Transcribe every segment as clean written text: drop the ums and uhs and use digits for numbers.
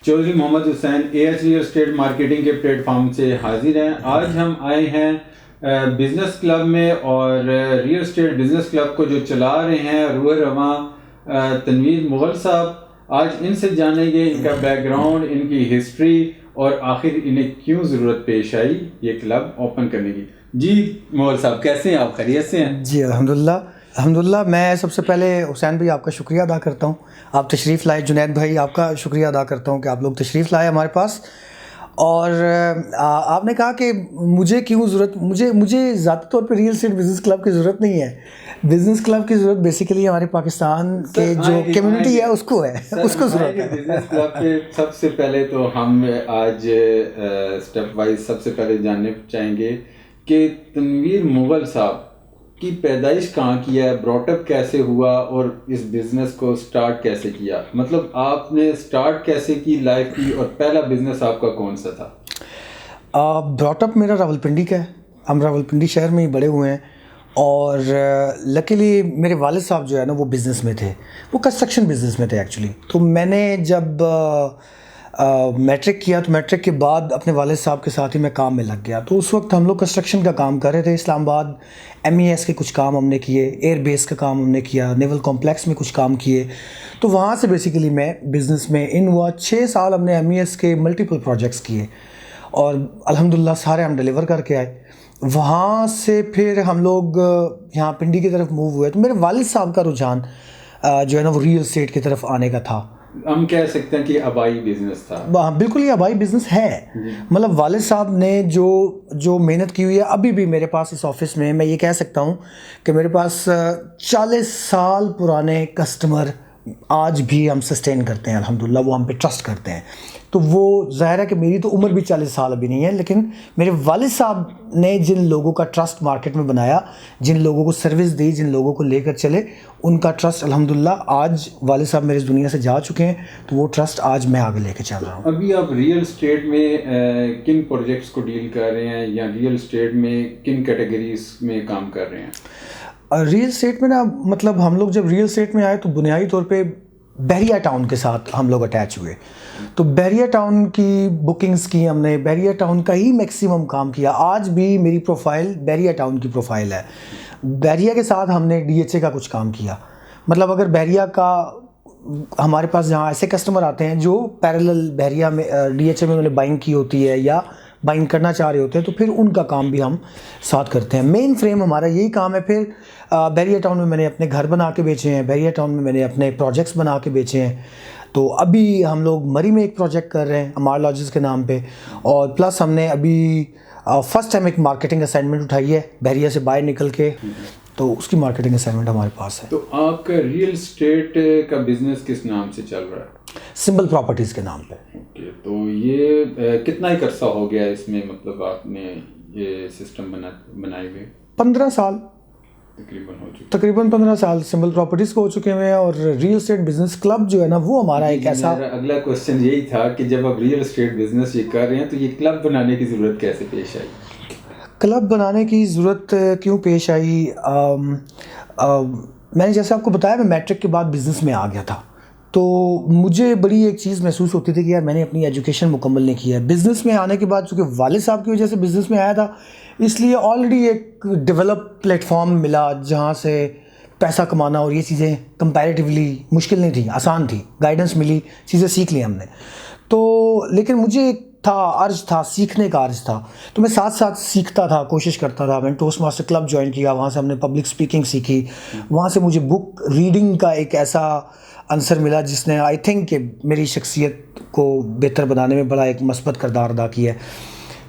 چودھری محمد حسین AH real estate marketing کے plate form سے حاضر ہیں. آج ہم آئے ہیں بزنس کلب میں، اور ریئل اسٹیٹ بزنس کلب کو جو چلا رہے ہیں روح رواں تنویر مغل صاحب. آج ان سے جانیں گے ان کا بیک گراؤنڈ، ان کی ہسٹری، اور آخر انہیں کیوں ضرورت پیش آئی یہ کلب اوپن کرنے کی. جی مغل صاحب، کیسے ہیں آپ؟ خیریت سے ہیں؟ جی الحمدللہ. میں سب سے پہلے حسین بھائی آپ کا شکریہ ادا کرتا ہوں، آپ تشریف لائے. جنید بھائی آپ کا شکریہ ادا کرتا ہوں کہ آپ لوگ تشریف لائے ہمارے پاس. اور آپ نے کہا کہ مجھے کیوں ضرورت، مجھے ذاتی طور پہ ریئل اسٹیٹ بزنس کلب کی ضرورت نہیں ہے. بزنس کلب کی ضرورت بیسیکلی ہمارے پاکستان کے جو کمیونٹی ہے اس کو ہے، اس کو ضرورت ہے. بزنس کلب کے سب سے پہلے تو ہم آج اسٹیپ وائز سب سے پہلے جاننا چاہیں گے کہ تنویر مغل صاحب کی پیدائش کہاں کی ہے، براٹ اپ کیسے ہوا، اور اس بزنس کو سٹارٹ کیسے کیا. مطلب آپ نے سٹارٹ کیسے کی لائف کی، اور پہلا بزنس آپ کا کون سا تھا؟ براٹ اپ میرا راولپنڈی کا ہے. ہم راولپنڈی شہر میں ہی بڑے ہوئے ہیں. اور لکیلی میرے والد صاحب جو ہے نا وہ بزنس میں تھے، وہ کنسٹرکشن بزنس میں تھے ایکچولی. تو میں نے جب میٹرک کیا تو میٹرک کے بعد اپنے والد صاحب کے ساتھ ہی میں کام میں لگ گیا. تو اس وقت ہم لوگ کنسٹرکشن کا کام کر رہے تھے اسلام آباد. MES کے کچھ کام ہم نے کیے، ایئر بیس کا کام ہم نے کیا، نیول کمپلیکس میں کچھ کام کیے. تو وہاں سے بیسیکلی میں بزنس میں ان ہوا. 6 سال ہم نے MES کے ملٹیپل پروجیکٹس کیے، اور الحمدللہ سارے ہم ڈیلیور کر کے آئے. وہاں سے پھر ہم لوگ یہاں پنڈی کی طرف موو ہوئے. تو میرے والد صاحب کا رجحان جو ہے نا وہ ریئل اسٹیٹ کی طرف آنے کا تھا. ہم کہہ سکتے ہیں کہ آبائی بزنس تھا. بالکل یہ آبائی بزنس ہے. مطلب والد صاحب نے جو محنت کی ہوئی ہے، ابھی بھی میرے پاس اس آفس میں یہ کہہ سکتا ہوں کہ میرے پاس 40 سال پرانے کسٹمر آج بھی ہم سسٹین کرتے ہیں الحمدللہ. وہ ہم پہ ٹرسٹ کرتے ہیں. تو وہ ظاہر ہے کہ میری تو عمر بھی 40 سال ابھی نہیں ہے، لیکن میرے والد صاحب نے جن لوگوں کا ٹرسٹ مارکیٹ میں بنایا، جن لوگوں کو سروس دی، جن لوگوں کو لے کر چلے، ان کا ٹرسٹ الحمدللہ آج والد صاحب میرے اس دنیا سے جا چکے ہیں. تو وہ ٹرسٹ آج میں آگے لے کے چل رہا ہوں. ابھی آپ ریئل اسٹیٹ میں کن پروجیکٹس کو ڈیل کر رہے ہیں، یا ریئل اسٹیٹ میں کن کیٹیگریز میں کام کر رہے ہیں؟ ریئل اسٹیٹ میں نا، مطلب ہم لوگ جب ریئل اسٹیٹ میں آئے تو بنیادی طور پہ بحریہ ٹاؤن کے ساتھ ہم لوگ اٹیچ ہوئے. تو بحریہ ٹاؤن کی بکنگز کی ہم نے، بحریہ ٹاؤن کا ہی میکسیمم کام کیا. آج بھی میری پروفائل بحریہ ٹاؤن کی پروفائل ہے. بحریہ کے ساتھ ہم نے DHA کا کچھ کام کیا. مطلب اگر بحریہ کا ہمارے پاس جہاں ایسے کسٹمر آتے ہیں جو پیرلل بحریہ میں DHA میں انہوں نے بائنگ کی ہوتی ہے یا بائنگ کرنا چاہ رہے ہوتے ہیں، تو پھر ان کا کام بھی ہم ساتھ کرتے ہیں. مین فریم ہمارا یہی کام ہے. پھر بحریہ ٹاؤن میں میں نے اپنے گھر بنا کے بیچے ہیں، بحریہ ٹاؤن میں میں نے اپنے پروجیکٹس بنا کے بیچے ہیں. تو ابھی ہم لوگ مری میں ایک پروجیکٹ کر رہے ہیں امار لاجز کے نام پہ، اور پلس ہم نے ابھی فرسٹ ٹائم ایک مارکیٹنگ اسائنمنٹ اٹھائی ہے بحریہ سے باہر نکل کے. تو اس کی مارکیٹنگ اسائنمنٹ ہمارے پاس ہے. تو آپ کا ریئل اسٹیٹ کا بزنس کس نام سے چل رہا ہے؟ سمبل پراپرٹیز کے نام پہ. اوکے. تو یہ کتنا ہی عرصہ ہو گیا اس میں، مطلب آپ نے یہ سسٹم بنائے ہوئے؟ 15 سال تقریباً 15 سال سمبل پراپرٹیز کو ہو چکے ہوئے ہیں. اور ریئل اسٹیٹ بزنس کلب جو ہے نا وہ ہمارا ایک ایسا. اگلا کوشچن یہی تھا کہ جب آپ ریئل اسٹیٹ بزنس یہ کر رہے ہیں تو یہ کلب بنانے کی ضرورت کیسے پیش آئی؟ کلب بنانے کی ضرورت کیوں پیش آئی؟ میں نے جیسے آپ کو بتایا میں میٹرک کے بعد بزنس میں آ گیا تھا. تو مجھے بڑی ایک چیز محسوس ہوتی تھی کہ یار میں نے اپنی ایجوکیشن مکمل نہیں کی ہے. بزنس میں آنے کے بعد چونکہ والد صاحب کی وجہ سے بزنس میں آیا تھا، اس لیے آلریڈی ایک ڈیولپ پلیٹ فارم ملا جہاں سے پیسہ کمانا اور یہ چیزیں کمپیریٹیولی مشکل نہیں تھیں، آسان تھی. گائیڈنس ملی، چیزیں سیکھ لی ہم نے. تو لیکن مجھے ایک عرض تھا، سیکھنے کا عرض تھا. تو میں ساتھ ساتھ سیکھتا تھا، کوشش کرتا تھا. میں نے ٹوسٹ ماسٹر کلب جوائن کیا، وہاں سے ہم نے پبلک اسپیکنگ سیکھی. وہاں سے مجھے بک ریڈنگ کا ایک ایسا عنصر ملا جس نے آئی تھنک کہ میری شخصیت کو بہتر بنانے میں بڑا ایک مثبت کردار ادا کیا ہے.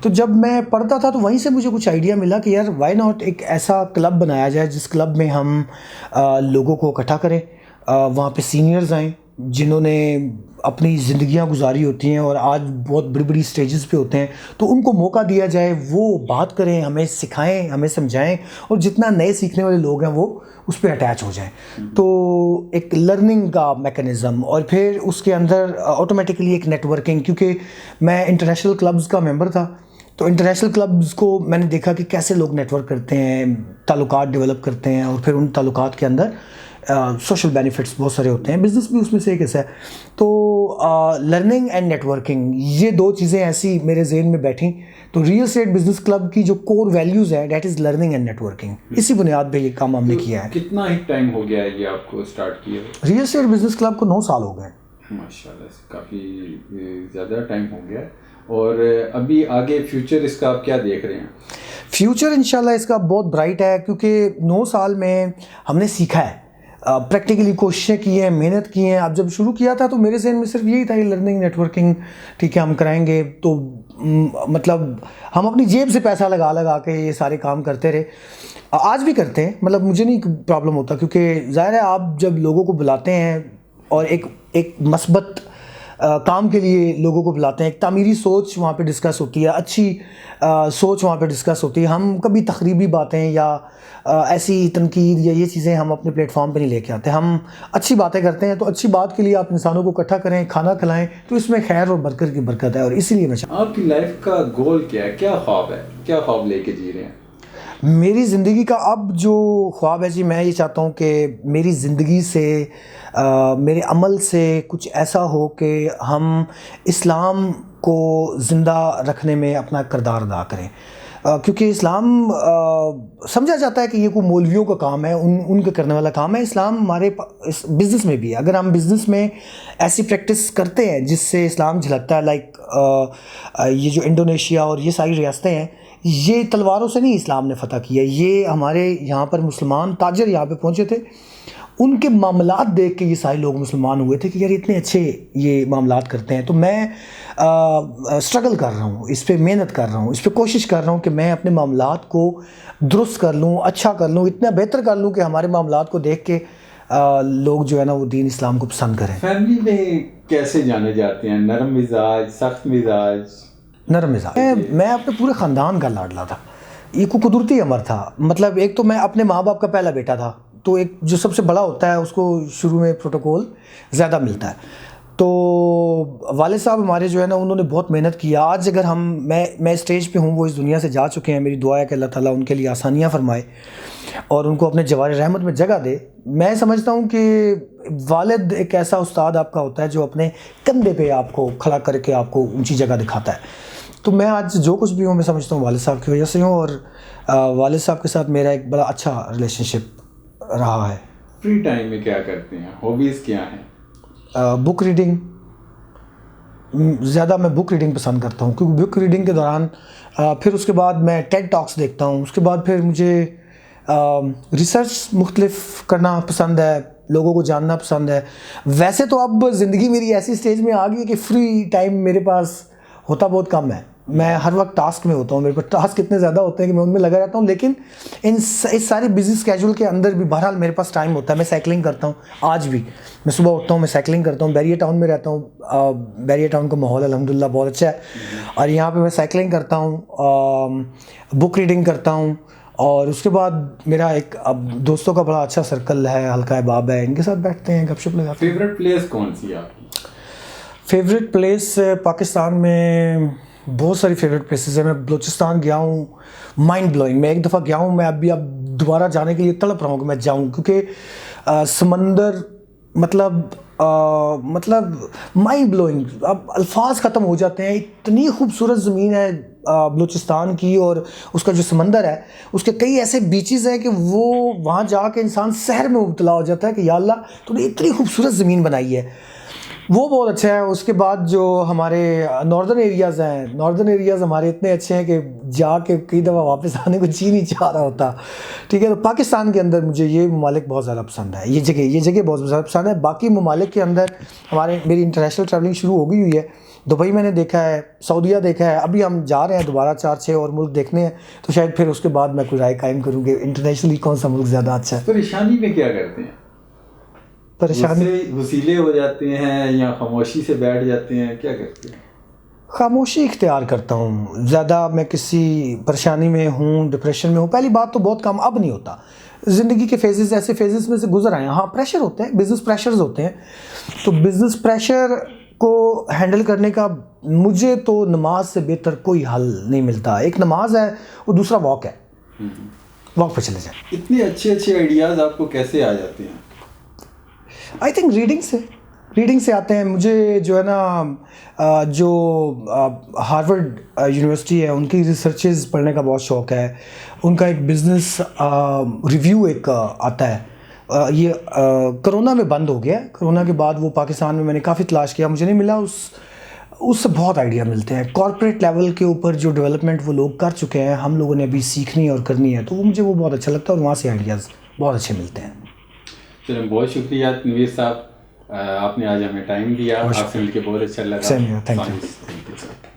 تو جب میں پڑھتا تھا تو وہیں سے مجھے کچھ آئیڈیا ملا کہ یار وائی ناٹ ایک ایسا کلب بنایا جائے جس کلب میں ہم لوگوں کو اکٹھا کریں. وہاں پہ سینئرز آئیں جنہوں نے اپنی زندگیاں گزاری ہوتی ہیں اور آج بہت بڑی بڑی سٹیجز پہ ہوتے ہیں، تو ان کو موقع دیا جائے، وہ بات کریں، ہمیں سکھائیں، ہمیں سمجھائیں، اور جتنا نئے سیکھنے والے لوگ ہیں وہ اس پہ اٹیچ ہو جائیں. تو ایک لرننگ کا میکنزم، اور پھر اس کے اندر آٹومیٹکلی ایک نیٹ ورکنگ، کیونکہ میں انٹرنیشنل کلبز کا ممبر تھا. تو انٹرنیشنل کلبز کو میں نے دیکھا کہ کیسے لوگ نیٹ ورک کرتے ہیں، تعلقات ڈیولپ کرتے ہیں، اور پھر ان تعلقات کے اندر سوشل بینیفٹس بہت سارے ہوتے ہیں, بزنس بھی اس میں سے ایک حصہ ہے. تو لرننگ اینڈ نیٹ ورکنگ, یہ دو چیزیں ایسی میرے ذہن میں بیٹھیں. تو ریئل اسٹیٹ بزنس کلب کی جو کور ویلیوز ہے that is learning and networking, اسی بنیاد پہ یہ کام ہم نے کیا ہے. کتنا ہی ٹائم ہو گیا ہے یہ آپ کو اسٹارٹ کیے؟ ریئل اسٹیٹ بزنس کلب کو 9 سال ہو گئے. ماشاء اللہ, کافی زیادہ ٹائم ہو گیا ہے. اور ابھی آگے فیوچر اس کا آپ کیا دیکھ رہے ہیں؟ فیوچر انشاءاللہ اس کا بہت برائٹ ہے, کیونکہ 9 سال میں ہم نے سیکھا ہے, پریکٹیکلی کوششیں کی ہیں, محنت کی ہیں. اب جب شروع کیا تھا تو میرے ذہن میں صرف یہی تھا کہ لرننگ نیٹ ورکنگ ٹھیک ہے ہم کرائیں گے, تو مطلب ہم اپنی جیب سے پیسہ لگا کے یہ سارے کام کرتے رہے. آج بھی کرتے ہیں, مطلب مجھے نہیں پرابلم ہوتا, کیونکہ ظاہر ہے آپ جب لوگوں کو بلاتے ہیں اور ایک مثبت کام کے لیے لوگوں کو بلاتے ہیں, ایک تعمیری سوچ وہاں پہ ڈسکس ہوتی ہے, اچھی سوچ وہاں پہ ڈسکس ہوتی ہے. ہم کبھی تخریبی باتیں یا ایسی تنقید یا یہ چیزیں ہم اپنے پلیٹ فارم پہ نہیں لے کے آتے. ہم اچھی باتیں کرتے ہیں, تو اچھی بات کے لیے آپ انسانوں کو اکٹھا کریں, کھانا کھلائیں, تو اس میں خیر اور برکت کی برکت ہے. اور اسی لیے میں آپ کی لائف کا گول کیا ہے, کیا خواب ہے, کیا خواب لے کے جی رہے ہیں؟ میری زندگی کا اب جو خواب ہے جی, میں یہ چاہتا ہوں کہ میری زندگی سے میرے عمل سے کچھ ایسا ہو کہ ہم اسلام کو زندہ رکھنے میں اپنا کردار ادا کریں. کیونکہ اسلام سمجھا جاتا ہے کہ یہ کوئی مولویوں کا کام ہے, ان کا کرنے والا کام ہے. اسلام ہمارے بزنس میں بھی ہے. اگر ہم بزنس میں ایسی پریکٹس کرتے ہیں جس سے اسلام جھلکتا ہے, لائک یہ جو انڈونیشیا اور یہ ساری ریاستیں ہیں, یہ تلواروں سے نہیں اسلام نے فتح کیا. یہ ہمارے یہاں پر مسلمان تاجر یہاں پہ پہنچے تھے, ان کے معاملات دیکھ کے یہ سارے لوگ مسلمان ہوئے تھے کہ یار اتنے اچھے یہ معاملات کرتے ہیں. تو میں اسٹرگل کر رہا ہوں, اس پہ محنت کر رہا ہوں, اس پہ کوشش کر رہا ہوں کہ میں اپنے معاملات کو درست کر لوں, اچھا کر لوں, اتنا بہتر کر لوں کہ ہمارے معاملات کو دیکھ کے لوگ جو ہے نا وہ دین اسلام کو پسند کریں. فیملی میں کیسے جانے جاتے ہیں, نرم مزاج, سخت مزاج؟ نرم مزاج. میں اپنے پورے خاندان کا لاڈلا تھا, یہ کوئی قدرتی امر تھا. مطلب ایک تو میں اپنے ماں باپ کا پہلا بیٹا تھا, تو ایک جو سب سے بڑا ہوتا ہے اس کو شروع میں پروٹوکول زیادہ ملتا ہے. تو والد صاحب ہمارے جو ہے نا انہوں نے بہت محنت کیا. آج اگر میں اسٹیج پہ ہوں, وہ اس دنیا سے جا چکے ہیں, میری دعا ہے کہ اللہ تعالیٰ ان کے لیے آسانیاں فرمائے اور ان کو اپنے جوار رحمت میں جگہ دے. میں سمجھتا ہوں کہ والد ایک ایسا استاد آپ کا ہوتا ہے جو اپنے کندھے پہ آپ کو کھڑا کر کے آپ کو اونچی جگہ دکھاتا ہے. تو میں آج جو کچھ بھی ہوں میں سمجھتا ہوں والد صاحب کی وجہ سے ہوں, اور والد صاحب کے ساتھ میرا ایک بڑا اچھا ریلیشن شپ رہا ہے. فری ٹائم میں کیا کرتے ہیں, ہابیز کیا ہیں؟ بک ریڈنگ, زیادہ میں بک ریڈنگ پسند کرتا ہوں, کیونکہ بک ریڈنگ کے دوران پھر اس کے بعد میں ٹیڈ ٹاکس دیکھتا ہوں. اس کے بعد پھر مجھے ریسرچ مختلف کرنا پسند ہے, لوگوں کو جاننا پسند ہے. ویسے تو اب زندگی میری ایسی سٹیج میں آ گئی ہے کہ فری ٹائم میرے پاس ہوتا بہت کم ہے. میں ہر وقت ٹاسک میں ہوتا ہوں, میرے پاس ٹاسک اتنے زیادہ ہوتے ہیں کہ میں ان میں لگا رہتا ہوں. لیکن اس سارے بزی اسکیجول کے اندر بھی بہرحال میرے پاس ٹائم ہوتا ہے. میں سائیکلنگ کرتا ہوں, آج بھی میں صبح اٹھتا ہوں, میں سائیکلنگ کرتا ہوں. بیریہ ٹاؤن میں رہتا ہوں, بیریہ ٹاؤن کا ماحول الحمدللہ بہت اچھا ہے, اور یہاں پہ میں سائیکلنگ کرتا ہوں, بک ریڈنگ کرتا ہوں. اور اس کے بعد میرا ایک دوستوں کا بڑا اچھا سرکل ہے, حلقہ احباب ہے, ان کے ساتھ بیٹھتے ہیں, گپ شپ لگاتے ہیں. فیوریٹ پلیس کون سی ہے آپ کی؟ فیوریٹ پلیس پاکستان میں بہت ساری فیوریٹ پلیسز ہیں. میں بلوچستان گیا ہوں, مائنڈ بلوئنگ. میں ایک دفعہ گیا ہوں, میں اب دوبارہ جانے کے لیے تڑپ رہا ہوں کہ میں جاؤں, کیونکہ سمندر مطلب مائنڈ بلوئنگ, اب الفاظ ختم ہو جاتے ہیں. اتنی خوبصورت زمین ہے بلوچستان کی, اور اس کا جو سمندر ہے اس کے کئی ایسے بیچز ہیں کہ وہ وہاں جا کے انسان سحر میں مبتلا ہو جاتا ہے کہ یا اللہ تو نے اتنی خوبصورت زمین بنائی ہے, وہ بہت اچھا ہے. اس کے بعد جو ہمارے ناردرن ایریاز ہیں, ناردرن ایریاز ہمارے اتنے اچھے ہیں کہ جا کے کئی دفعہ واپس آنے کو جی نہیں چاہ رہا ہوتا. ٹھیک ہے, تو پاکستان کے اندر مجھے یہ ممالک بہت زیادہ پسند ہے, یہ جگہ بہت زیادہ پسند ہے. باقی ممالک کے اندر میری انٹرنیشنل ٹریولنگ شروع ہو گئی ہوئی ہے. دبئی میں نے دیکھا ہے, سعودیہ دیکھا ہے, ابھی ہم جا رہے ہیں دوبارہ 4-6 اور ملک دیکھنے ہیں, تو شاید پھر اس کے بعد میں کوئی رائے قائم کروں کہ انٹرنیشنلی کون سا ملک زیادہ اچھا ہے. پریشانی میں کیا کرتے ہیں؟ پریشانی وسیلے ہو جاتے ہیں یا خاموشی سے بیٹھ جاتے ہیں, کیا کرتے ہیں؟ خاموشی اختیار کرتا ہوں. زیادہ میں کسی پریشانی میں ہوں, ڈپریشن میں ہوں, پہلی بات تو بہت کم اب نہیں ہوتا. زندگی کے فیزز ایسے فیزز میں سے گزر آئے ہیں. ہاں پریشر ہوتے ہیں, بزنس پریشرز ہوتے ہیں, تو بزنس پریشر کو ہینڈل کرنے کا مجھے تو نماز سے بہتر کوئی حل نہیں ملتا. ایک نماز ہے, وہ دوسرا واک ہے, واک پہ چلے جائیں. اتنے اچھے آئیڈیاز آپ کو کیسے آ جاتے ہیں؟ آئی تھنک ریڈنگ سے آتے ہیں. مجھے جو ہے نا جو ہارورڈ یونیورسٹی ہے ان کی ریسرچز پڑھنے کا بہت شوق ہے. ان کا ایک بزنس ریویو ایک آتا ہے, یہ کرونا میں بند ہو گیا. کرونا کے بعد وہ پاکستان میں نے کافی تلاش کیا, مجھے نہیں ملا. اس سے بہت آئیڈیا ملتے ہیں. کارپوریٹ لیول کے اوپر جو ڈیولپمنٹ وہ لوگ کر چکے ہیں, ہم لوگوں نے ابھی سیکھنی ہے اور کرنی ہے, تو وہ مجھے وہ بہت اچھا لگتا ہے, اور وہاں سے آئیڈیاز بہت اچھے ملتے ہیں. چلیں, بہت شکریہ تنویر صاحب, آپ نے آج ہمیں ٹائم دیا. آپ سے مل کے بہت اچھا لگا. Thank you.